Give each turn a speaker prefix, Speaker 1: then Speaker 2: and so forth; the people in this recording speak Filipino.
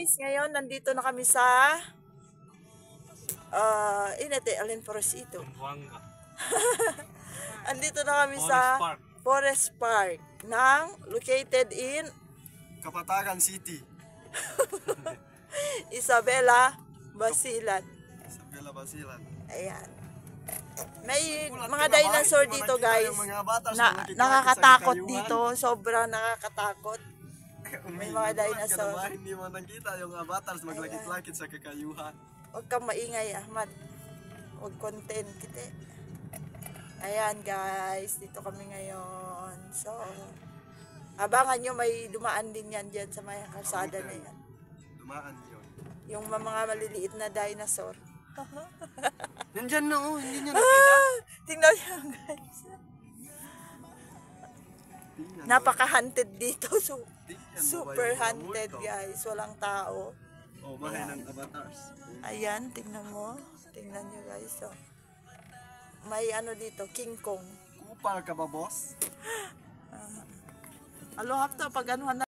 Speaker 1: guys, ngayon nandito na kami sa Allen Forest ito. Andito na kami sa Forest Park located in
Speaker 2: Kapatagan City.
Speaker 1: Isabela, Basilan.
Speaker 2: Isabela, Basilan.
Speaker 1: Ayan. May mga dinosaur dito guys. Nakakatakot
Speaker 2: Nakakatakot
Speaker 1: dito. Sobrang nakakatakot. May mga dinosaur.
Speaker 2: Hindi mo nakita yung avatars maglakit-lakit sa kakayuhan.
Speaker 1: Huwag kang maingay, Ahmad. Huwag content kita. Ayan guys, dito kami ngayon. So, abangan nyo, may dumaan din yan dyan sa may kalsada na yan.
Speaker 2: Dumaan yun.
Speaker 1: Yung mga maliliit na dinosaur.
Speaker 2: Nandyan na oh, hindi nyo nakita.
Speaker 1: Tingnan nyo guys. Napaka-hunted dito. So, super hunted guys. Walang tao.
Speaker 2: Oh, bahay ng avatars.
Speaker 1: Ayan, tingnan mo. Tingnan nyo guys. So, may ano dito, King Kong.
Speaker 2: Kupal ka ba, boss?
Speaker 1: Alo, hapta, pag anuhan na.